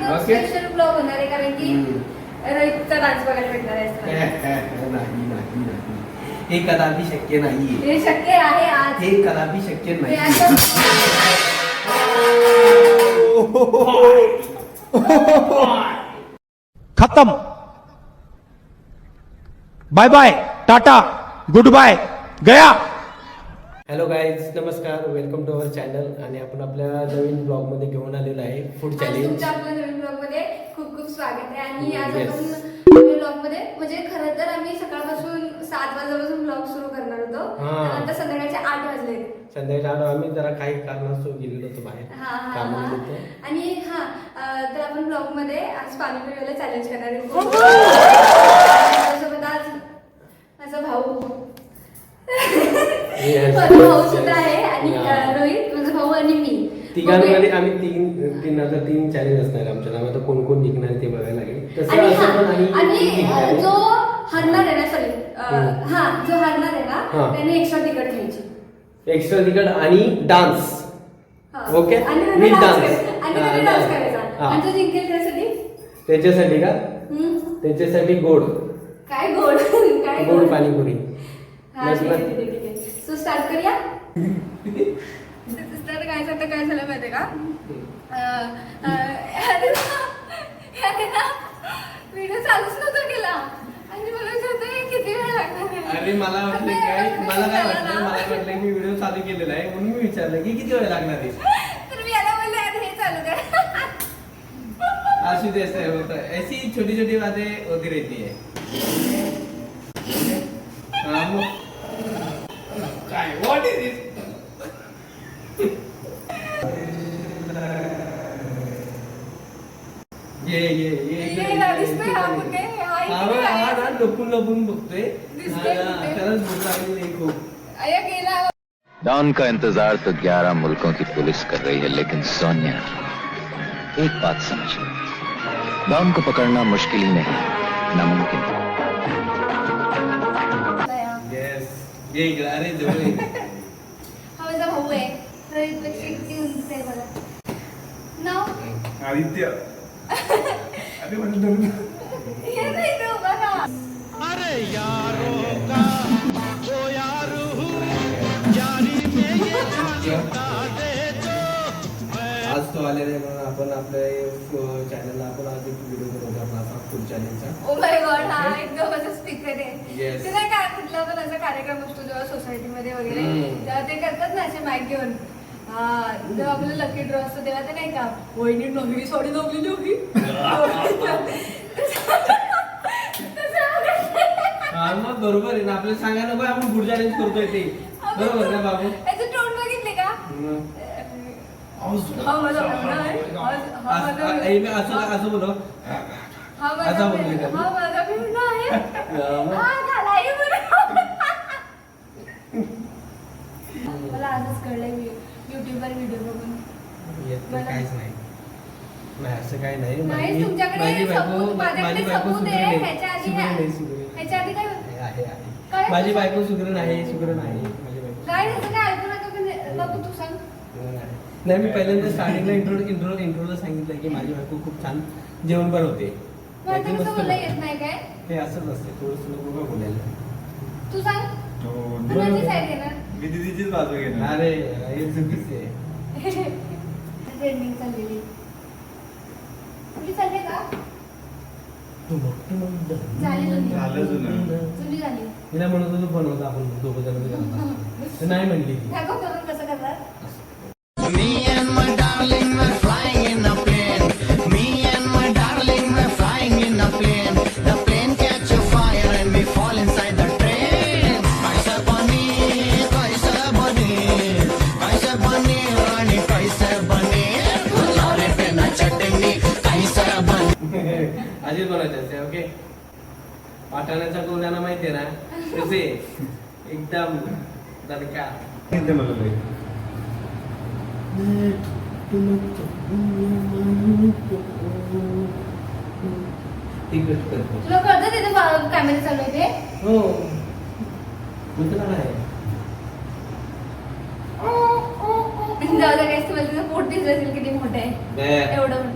एकदम okay. Special blog होणार आहे कारण की रोहितचा डान्स बघायला भेटणार आहे. नाही नाही नाही हे कदापि शक्य नाहीये. हे शक्य आहे आज. हे कदापि शक्य हे नाही. असं- खत्म. Bye bye, tata, good bye, गया. हॅलो गाईज, नमस्कार, वेलकम टू अवर चॅनल. आणि आपण आपल्या नवीन ब्लॉग मध्ये घेऊन आलेलो आहे फूड आज चॅलेंज. तुमच्या आपल्या नवीन ब्लॉग मध्ये खूप खूप स्वागत आहे. आणि आज Yes. आपण नवीन ब्लॉग मध्ये म्हणजे खरं तर आम्ही सकाळपासून 7 वाजल्यापासून ब्लॉग सुरू करणार होतो. हा. पण आता संध्याकाळचे 8 वाजले. संध्याकाळी आलो आम्ही, जरा काही कारणास्तव गेलेलो होतो बाहेर कामानिमित्त. आणि तर आपण ब्लॉग मध्ये आज पाणीपुरीला चॅलेंज करणार आहे. त्यासोबत आज माझा भाऊ माझा भाऊ सुद्धा आहे आणि रोहित माझा भाऊ आणि मी तिघांमध्ये आम्ही तीन चॅलेंज असणार आमच्या नावात. कोण कोण जिंकणार आहे ते बघायला लागेल. तसं आणि असं पण आणि जिंकणार आहे. जो हरणार आहे ना सॉरी जो हरणार आहे ना त्याने एक्स्ट्रा तिकट घ्यायची. एक्स्ट्रा तिकट आणि डान्स. ओके, आणि विल डान्स. डान्स करायचा. आणि तो जिंकेल त्यासाठी त्याच्यासाठी का? त्याच्यासाठी गोड काय गोड काय गोड पाणीपुरी. हा, ठीक आहे, ठीक आहे, ठीक आहे. सो स्टार्ट करूया. तर काय झालं माहितीये का? व्हिडिओ चालूच नव्हता केला आणि मला विचारतोय किती वेळ लागणार. अरे मला वाटलं की मी व्हिडिओ चालू केलेला आहे म्हणून मी विचारलं की किती वेळ लागणार आहे. तर मी याला बोलले अरे हे चालू कर. अशी देश होता, ऐसी छोटी छोटी बातें होती रहती है. काय व्हॉट इज दिस? ये ना दिसतोय हा कुठे? हा इकडे आहे. लपून बघतोय. दिसतोय कुठे? त्यालाच भूक लागली नाही खूप. अय्या गेला. डॉन का इंतजार तो 11 मुल्कों की पुलिस कर रही है, लेकिन सोनिया एक बात समझ लो, डॉन को पकड़ना मुश्किल ही नहीं, नामुमकिन. येस, ये इकडे. अरे जवळ ये. हा माझा भाऊ आहे. रोहितपेक्षा किती उंच आहे बघा. नाव आदित्य. अरे म्हणतो हे नाही तो बघा. अरे यारो का ओ यारू, यारी में ये जानता दे दो. आज तो आलेला आहे म्हणून आपण आपल्या चॅनलला आपण आज एक व्हिडिओ बनवतो आपला असा फूड चॅलेंजचा. ओ माय गॉड, हा एकदम असा स्पीकर आहे. Yes. ते नाही का कुठला पण असा कार्यक्रम असतो जेव्हा सोसायटीमध्ये वगैरे तेव्हा ते करतात ना असे माईक घेऊन. जेव्हा आपलं लकी ड्रॉ असतो तेव्हा ते नाही का वहिनी नववी साडी नवली होगी. मग बरोबर आहे ना, आपल्याला सांगा नको आपण फूड चॅलेंज करतोय ते. बरोबर ना बाबू? याचं टोन बघितले का? हा माझा भावना आहे. हा माझा असं बोलो. हा माझा असा बोलले का? हा माझा भावना आहे. मग? हा घालाय बरं. मला आजच कळलंय मी युट्यूबवर व्हिडिओ बघून. येत काहीच नाही. नाही असं काही नाही. नाही तुमच्याकडे सबूत माझ्याकडे सबूत आहे. ह्याच्या आधी काय आहे. काय? माझी बायको सुगरण आहे. माझी बायको काय त्याचं काय ऐकू नका पण बाबू तू सांग. नाही, मी पहिल्यांदा स्टार्टिंगला इंट्रोला सांगितलं की माझी बायको खूप छान जेवण बनवते. मला तर कसं बोलता येत नाही काय? ते असंच असते, थोडंसं नको बोलायला. तू सांग. तू माझी साईड घेणार. मी दीदीचीच बाजू घेणार. अरे हे चुकीचं आहे. ट्रेंडिंग चाललेली. कुठली चालली का? झाली झालं जुनं. जुनी झाली. तिला म्हणत होतो बनवतो आपण दोघं जण. नाही म्हणली ती. दाखव करून कसं करणार. Me and my darling were flying in a plane. Me and my darling were flying in a plane. The plane catch a fire and we fall inside the train. Kaisa bani rani kaisa bani. Lorry pe na chutney kaisa bani. अजीच बनवायचे असते. Okay, पाठाण्याचा कोणाला माहितीये ना तसे एकदम दणका. ते मला लई. तिकट करतो. तुला कळतं तिथे कॅमेरा चालू आहे ते? हो, मित्र आहे. जाऊ द्या, काय तुम्हाला तिचं पोट दिसत असेल किती मोठं आहे. बे. एवढं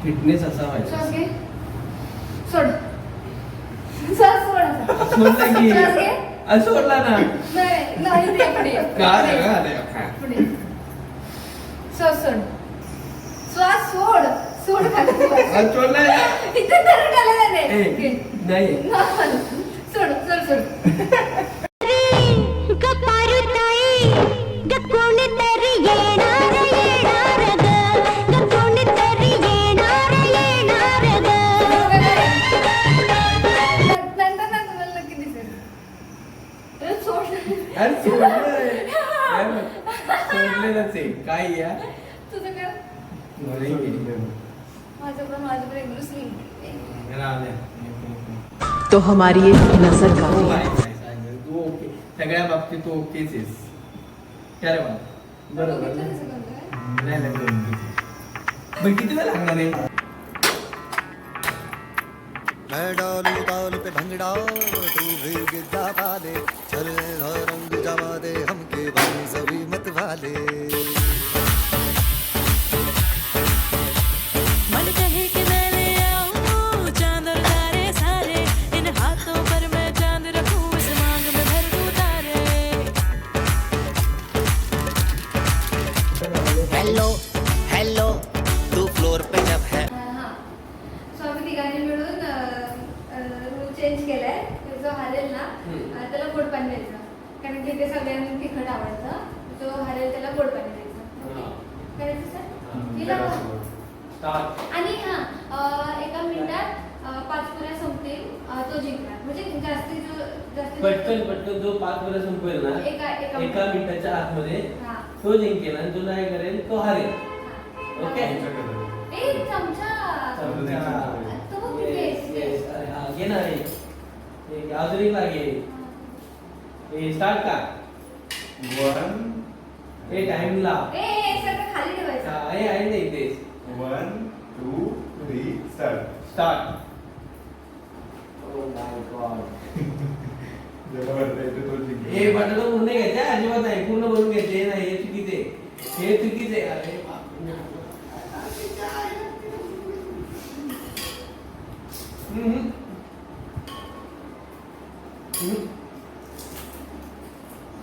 फिटनेस असा श्वास पाहिजे. घे. सोड. श्वास सोड असा. सोडला की श्वास घे. सोडला ना. नाही ते पुढे. पुढे. श्वास सोड. श्वास सोड. सोड खाली श्वास. सोडला ना. इथे धरून आलेला नाही. ए, घे. नाही. सोड सोड सोड. अरे सोडलेलंच आहे काय या तो हमारी ये नजर काफी है. तू ओके सगळ्या बाबतीत तू ओकेच आहेस. काय रे बा बरोबर ना? नाही लागलं. मग किती वेळ लागणार आहे? मैं डालू ताल पे भंगड़ा तू भी गिद्दा पाले चले रंग जमा दे हमके बनी सभी मत वाले मन कहे कि मैं ले आऊं चांद और तारे सारे इन हाथों पर मैं चांद रखूं इस मांग में भर दूं तारे. हेलो हेलो तू फ्लोर पे जब है सो आम्ही तिघांनी मिळून रूल चेंज केलाय. जो हारेल ना त्याला गोड पाणी द्यायचं. कारण की ते सगळ्यांना तिखट आवडतं. जो हारेल त्याला गोड पाणी द्यायचं. करायचं सर? केलं का? आणि एका मिनिटात 5 पुऱ्या संपतील तो जिंकणार. म्हणजे जास्तीत पटकन जो 5 वेळा संपवेल ना एका मिनिटाच्या आतमध्ये तो जिंकेल आणि जो नाही करेल तो हारेल. ओके एक चमचा तो बघ किती आहे. घे ना रे. अजून एक लागेल. स्टार्ट का? 1 हे टाइम लाव. सगळं खाली ठेवायचं. हे आहे ना इथेच. 1 2 3 स्टार्ट. Oh my God. जेव्हा भरता येते तो जिंकतो. हे बटाटा पूर्ण घ्यायचे अजिबात नाही. पूर्ण भरून घ्यायचे नाही. हे चुकीचे. हे चुकीचे. अरे बापरे.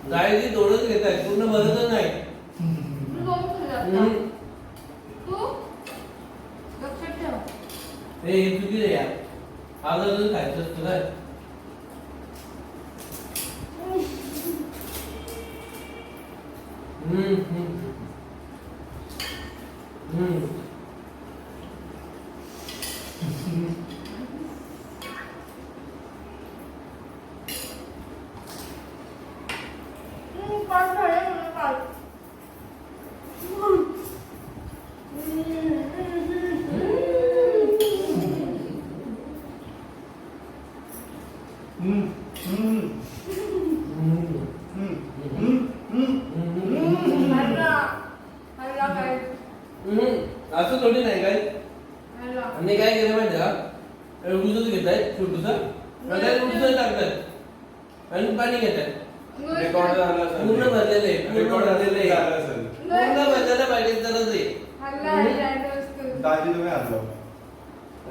जायची तोडच घेत आहे. पूर्ण भरतच नाही. तू लक्षात ठेव. हे चुकीचं आहे यार. अजून खायचं असतं काय? पाच झाले म्हणून पाच. असं थोडी नाही काय. हॅलो. आणि काय केलं माहिती का? उडूसच घेत आहेत छोटूसा उडूसच टाकतात आणि पाणी घेतात. रेकॉर्ड झाला असेल. पूर्ण भरलेलं आहे. रेकॉर्ड झालेलं असेल. पूर्ण भरलेलं पाहिजे तरच आहे. हल्ला हल्ला वस्तू. दाजी तुम्ही हरलो.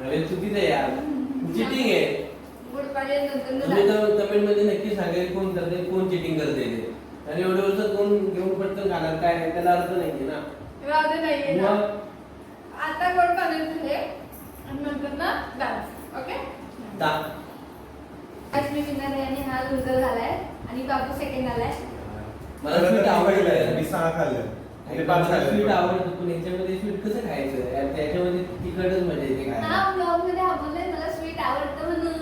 अरे चुकीचं आहे यार. चिटिंग आहे. गुड पाणी नंतर तुम्ही तर कमेंट मध्ये नक्की सांगेल कोण करते कोण चिटिंग करते ते. आणि एवढे वर्ष कोण घेऊन पटकन खाणार काय नाही त्याला अर्थ नाहीये ना. राहू नाहीये ना. मग आता गोड पाणी झाले आणि नंतर ना डान्स. ओके. आज मी विनर आहे आणि हा लुझर झालाय आणि बाबू सेकंड आलाय. मला स्वीट आवडलं. मी 6 खाल्ले. आणि 5 मला स्वीट खाल्ले. आवडतं पण याच्यामध्ये स्वीट कसं खायचं यार? त्याच्यामध्ये तिखटच मजा येते हा खायला. ब्लॉग मध्ये बोलले मला स्वीट आवडतं म्हणून.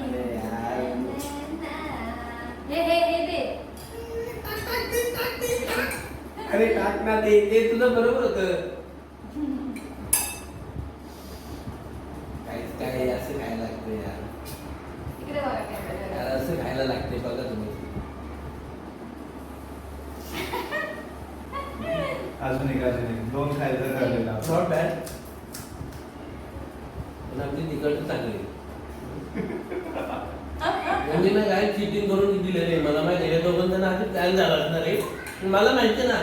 अरे यार. हे दे. अरे टाक ना ते तुझं बरोबर होतं. काय असं खायला लागतं यार. इकडे बघा काय यार असं खायला लागते बघा तुम्ही. अजून एक 2 खायचं राहिलेला. Not bad. पण आपली तिकडचं चांगली. म्हणजे ना काय चिटिंग करून दिलेलं आहे. मला माहिती आहे दोघं जण आधी प्लॅन झाला असणार आहे. मला माहिती ना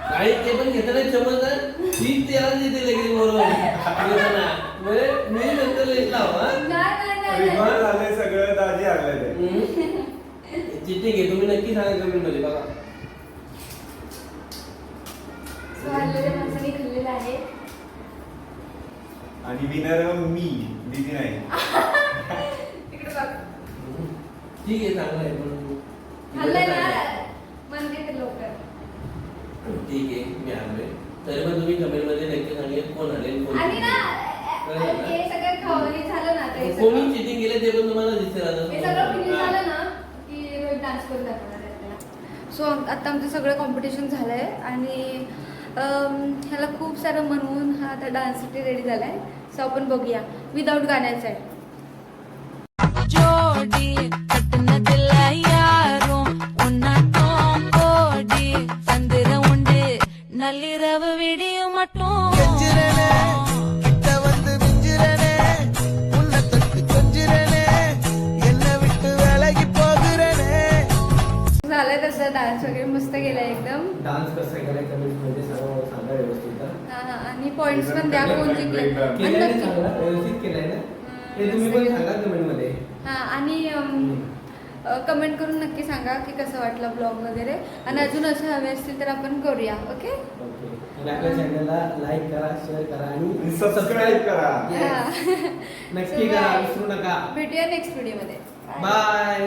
काही ते पण घेताना समजतात ती त्याला देते लगेच बरोबर मी नंतर लेट लावा नाही रिकॉर्ड झालंय सगळं दाजी आणलंय ते. चिठ्ठी घे तुम्ही नक्की सांगा कमेंट मध्ये बघा. सो हरलेल्या माणसाने खाल्लेलं आहे. आणि विनर मी दीदी नाही. तिकडे बघ. ठीक आहे चांगलं आहे पण खाल्लंय ना म्हणते ते लवकर. ठीक आहे मी आलोय तरी पण तुम्ही कमेंट मध्ये नक्की सांगेल कोण आले कोण आणि ना कळलं ना? हे सगळं खावणी झालं ना आता हे कोणी सगळं- चिटिंग केले ते पण तुम्हाला दिसेल हे सगळं फिनिश आता. झालं ना की डान्स करून दाखवणार आहे आपल्याला. सो आता आमचं सगळं कॉम्पिटिशन झालंय आणि ह्याला खूप सारं म्हणून हा आता डान्ससाठी रेडी झालाय. सो आपण बघूया विदाऊट गाण्याचं आहे. जोड़ी कटना दिला यारो उन्नाटों कोडी पंदर उंडे नली रव वीडियो मटो கெஞ்சிரனே கிட்ட வந்து மிஞ்சிரனே உன்னை தொட்டு கொஞ்சிரனே என்னை விட்டு விலகி போகிறனே झालंय तसं डान्स वगैरे मस्त केलाय एकदम. डान्स कसं केलाय कमेंट मध्ये सर्व सांगा व्यवस्थित हा. हा, हा. आणि पॉइंट्स पण द्या कोण जिंकले. आणि केलंय ना नक्की- चांगलं? व्यवस्थित केलंय ना हे तुम्ही पण सांगा कमेंट मध्ये. हा आणि कमेंट करून नक्की सांगा की कसं वाटलं ब्लॉग वगैरे आणि अजून असे हवे असतील तर आपण करूया. ओके ओके आणि आपल्या चॅनलला लाईक करा शेअर करा आणि सबस्क्राईब करा. Yes. नक्की So, करा bye. विसरू नका. भेटूया नेक्स्ट व्हिडिओ मध्ये. बाय.